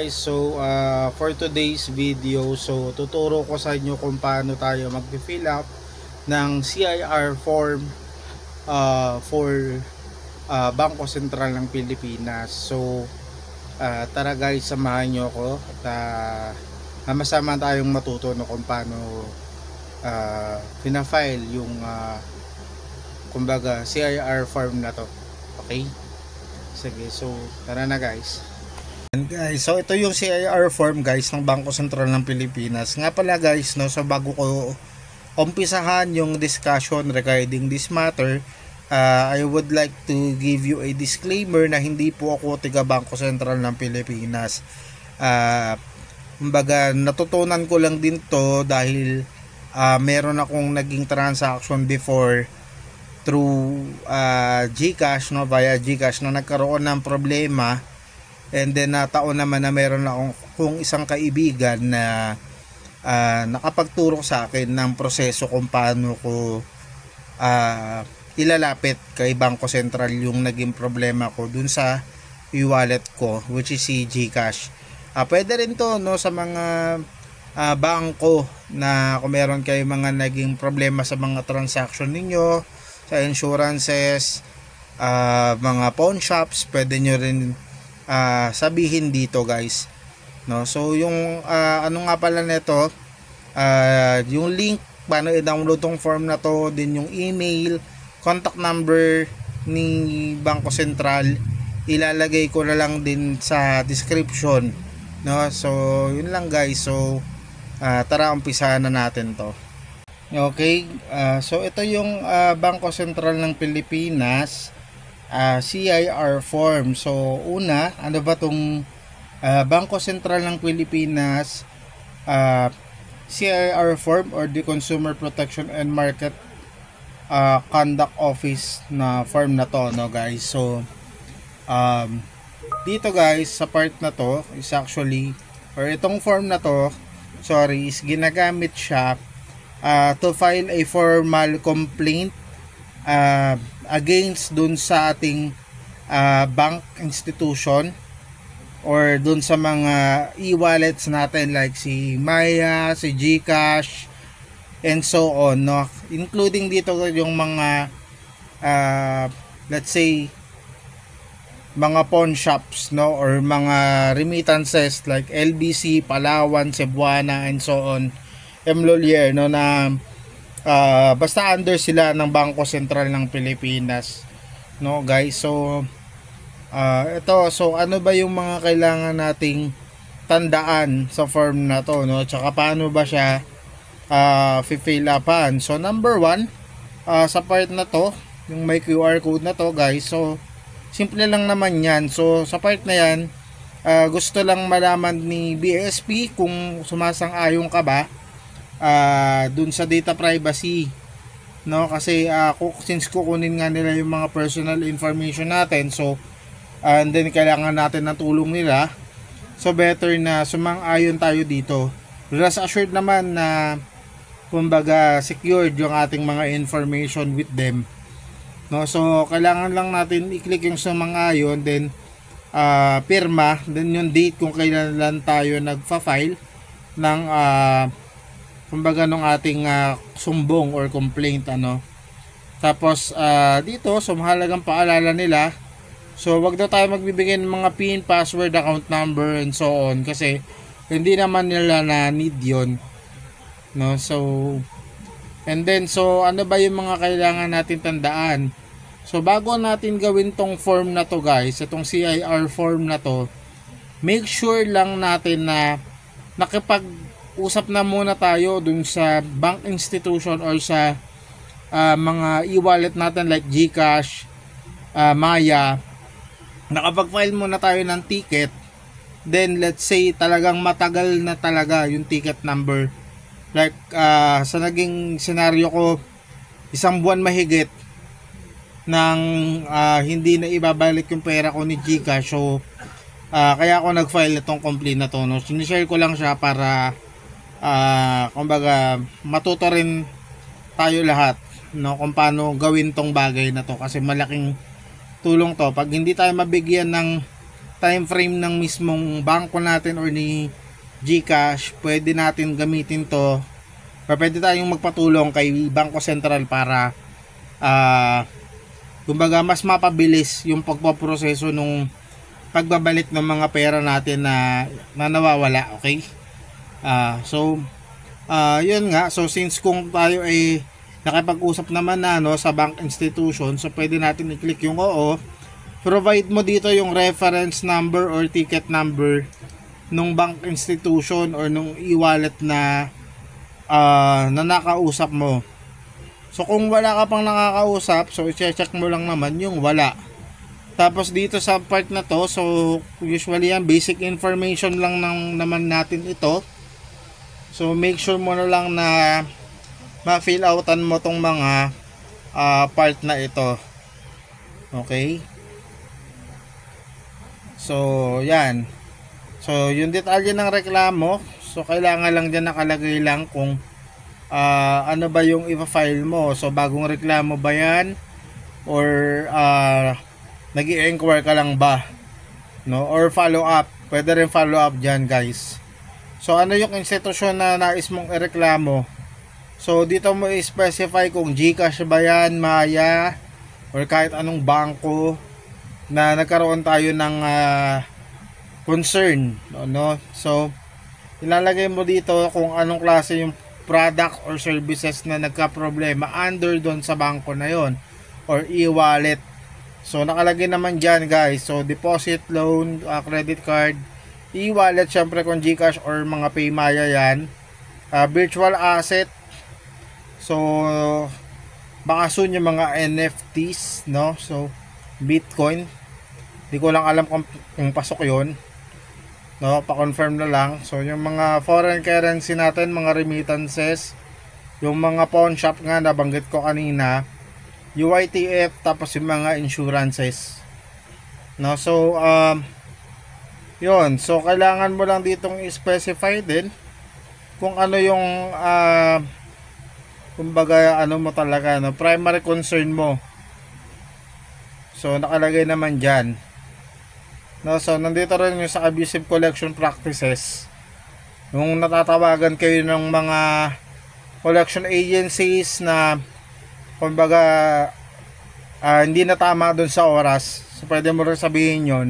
Guys, so for today's video, so tuturo ko sa inyo kung paano tayo mag-fill up ng CIR form for Bangko Sentral ng Pilipinas. So tara guys, samahan nyo ako at masama tayong matuto no, kung paano pina-file yung kumbaga CIR form na to. Okay? Sige, so tara na guys. Guys, so ito yung CIR form guys ng Bangko Sentral ng Pilipinas. Nga pala guys, no, so bago ko umpisahan yung discussion regarding this matter, I would like to give you a disclaimer na hindi po ako tiga Bangko Sentral ng Pilipinas. Kumbaga natutunan ko lang din to dahil meron akong naging transaction before through GCash, no, via GCash na nagkaroon ng problema. And then taon naman na meron akong isang kaibigan na nakapagturo sa akin ng proseso kung paano ko ilalapit kay Bangko Sentral yung naging problema ko dun sa e-wallet ko, which is si GCash. Pwede rin to, no, sa mga bangko na kung meron kayo mga naging problema sa mga transaction ninyo, sa insurances, mga pawn shops, pwede nyo rin sabihin dito guys, no. So yung ano nga pala nito, yung link paano i-download tong form na to, din yung email, contact number ni Bangko Sentral, ilalagay ko na lang din sa description, no. So yun lang guys. So tara umpisahan na natin to. Okay, so ito yung Bangko Sentral ng Pilipinas CIR form. So una, ano ba tong Bangko Sentral ng Pilipinas CIR form or the Consumer Protection and Market Conduct Office na form na to, no guys. So dito guys sa part na to is actually, or itong form na to, sorry, is ginagamit siya to file a formal complaint against dun sa ating bank institution or dun sa mga e-wallets natin like si Maya, si GCash and so on, no, including dito yung mga let's say mga pawn shops, no, or mga remittances like LBC, Palawan, Cebuana and so on, Mlolier, no, na basta under sila ng Bangko Sentral ng Pilipinas, no guys. So ito, so ano ba yung mga kailangan nating tandaan sa form na to, no, tsaka paano ba siya fill upan. So number 1, sa part na to, yung may QR code na to guys, so simple lang naman yan. So sa part na yan, gusto lang malaman ni BSP kung sumasang-ayon ka ba dun sa data privacy, no, kasi since kukunin nga nila yung mga personal information natin, so and then kailangan natin ng tulong nila, so better na sumang-ayon tayo dito. Rest assured naman na kumbaga secured yung ating mga information with them, no. So kailangan lang natin i-click yung sumang-ayon, then pirma, then yung date kung kailan tayo nagfa-file ng kumbaga nung ating sumbong or complaint, ano. Tapos dito, so mahalagang paalala nila, so wag daw tayo magbibigay ng mga PIN, password, account number and so on, kasi hindi naman nila na need yon, no. So and then, so ano ba yung mga kailangan natin tandaan? So bago natin gawin tong form na to guys, itong CIR form na to, make sure lang natin na nakipag-usap na muna tayo dun sa bank institution or sa mga e-wallet natin like GCash, Maya. Nakapag-file muna tayo ng ticket, then let's say talagang matagal na talaga yung ticket number, like sa naging senaryo ko, 1 buwan mahigit nang hindi na ibabalik yung pera ko ni GCash. So kaya ako nag-file itong complaint na to, no. Sinishare ko lang siya para kumbaga matuto rin tayo lahat, no, kung paano gawin tong bagay na to, kasi malaking tulong to. Pag hindi tayo mabigyan ng time frame ng mismong bangko natin or ni GCash, pwede natin gamitin to, or pwede tayong magpatulong kay Bangko Sentral para kumbaga mas mapabilis yung pagpaproseso nung pagbabalik ng mga pera natin na nawawala. Okay, yun nga. So since kung tayo ay nakipag-usap naman na sa bank institution, so pwede natin i-click yung oo. Provide mo dito yung reference number or ticket number nung bank institution or nung e-wallet na nakausap mo. So kung wala ka pang nakakausap, so i-check mo lang naman yung wala. Tapos dito sa part na to, so usually yan basic information lang naman natin ito. So make sure mo na lang na ma-fill outan mo tong mga part na ito. Okay? So yan. So yung detalye ng reklamo, so kailangan lang dyan nakalagay lang kung ano ba yung ipa-file mo. So bagong reklamo ba yan, or nag-i-inquire ka lang ba, no? Or follow up, pwede rin follow up dyan, guys. So ano yung institusyon na nais mong ireklamo? So dito mo i-specify kung GCash ba yan, Maya, or kahit anong bangko na nagkaroon tayo ng concern, no? So ilalagay mo dito kung anong klase yung product or services na nagka-problema under doon sa bangko na yon or e-wallet. So nakalagay naman dyan, guys. So deposit, loan, credit card, e-wallet, syempre kung GCash or mga Paymaya yan, virtual asset. So baka soon yung mga NFTs, no? So Bitcoin, di ko lang alam kung pasok yon, no? Pa-confirm na lang. So yung mga foreign currency natin, mga remittances, yung mga pawn shop nga nabanggit ko kanina, UITF, tapos yung mga insurances, no? So yun. So kailangan mo lang ditong i-specify din kung ano yung kumbaga ano mo talaga, no? Primary concern mo. So nakalagay naman dyan, no? So nandito rin yung sa abusive collection practices, yung natatawagan kayo ng mga collection agencies na kumbaga hindi na tama dun sa oras. So pwede mo rin sabihin yon.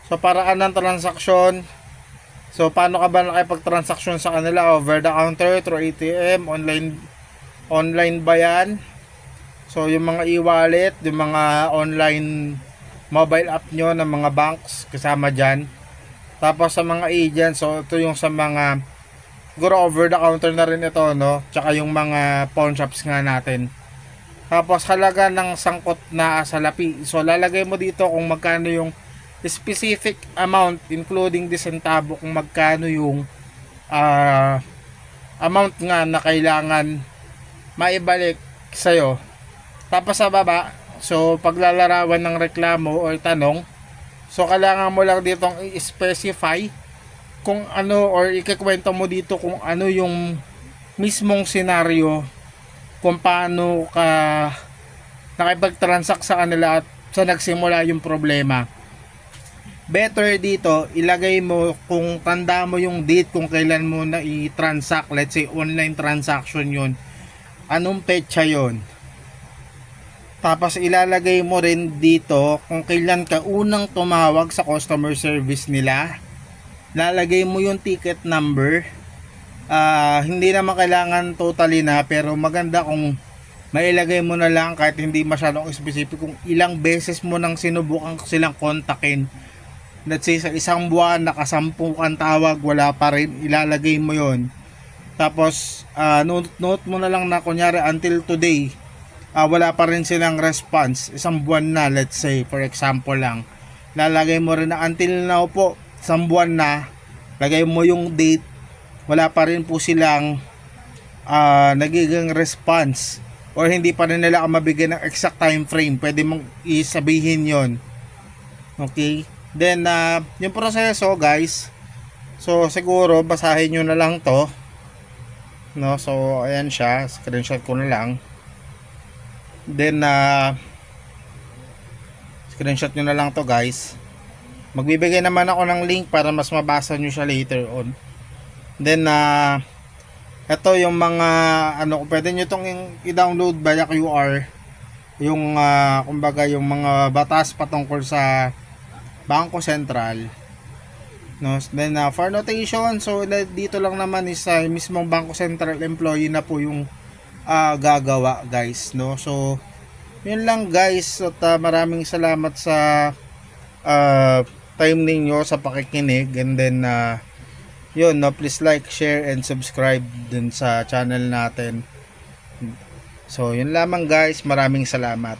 So paraan ng transaksyon, so paano ka ba nakipag-transaksyon sa kanila? Over the counter, through ATM, online ba yan? So yung mga e-wallet, yung mga online mobile app nyo ng mga banks, kasama dyan. Tapos sa mga agents, so ito yung sa mga siguro over the counter na rin ito, no? Tsaka yung mga pawn shops nga natin. Tapos halaga ng sangkot na salapi, so lalagay mo dito kung magkano yung specific amount, including the centavo, kung magkano yung amount nga na kailangan maibalik sa'yo. Tapos sa baba, so paglalarawan ng reklamo or tanong, so kailangan mo lang ditong i-specify kung ano, or ikikwento mo dito kung ano yung mismong senaryo, kung paano ka nakipag-transact sa kanila at sa nagsimula yung problema. Better dito, ilagay mo kung tanda mo yung date kung kailan mo na i-transact. Let's say online transaction yun, anong petsa yun. Tapos ilalagay mo rin dito kung kailan ka unang tumawag sa customer service nila. Lalagay mo yung ticket number. Hindi naman kailangan totally na, pero maganda kung mailagay mo na lang kahit hindi masyadong specific kung ilang beses mo nang sinubukan silang kontakin. Let's say sa isang buwan nakasampu kang tawag, wala pa rin, ilalagay mo yon. Tapos note mo na lang na kunyari until today wala pa rin silang response, isang buwan na, let's say for example lang, lalagay mo rin na until now po, isang buwan na, lagay mo yung date, wala pa rin po silang nagiging response, or hindi pa rin nila mabigyan ng exact time frame, pwede mong isabihin yon. Okay, then yung proseso, guys, so siguro basahin nyo na lang to, no? So ayan siya, screenshot ko na lang, then screenshot nyo na lang to, guys. Magbibigay naman ako ng link para mas mabasa nyo siya later on. Then ito yung mga pwede nyo itong i-download via QR, yung kumbaga yung mga batas patungkol sa Bangko Sentral, no? Then for notation, so dito lang naman is mismong Bangko Sentral employee na po yung gagawa, guys, no? So yun lang, guys, at maraming salamat sa time ninyo sa pakikinig, and then yun, no, please like, share, and subscribe dun sa channel natin. So yun lamang, guys, maraming salamat.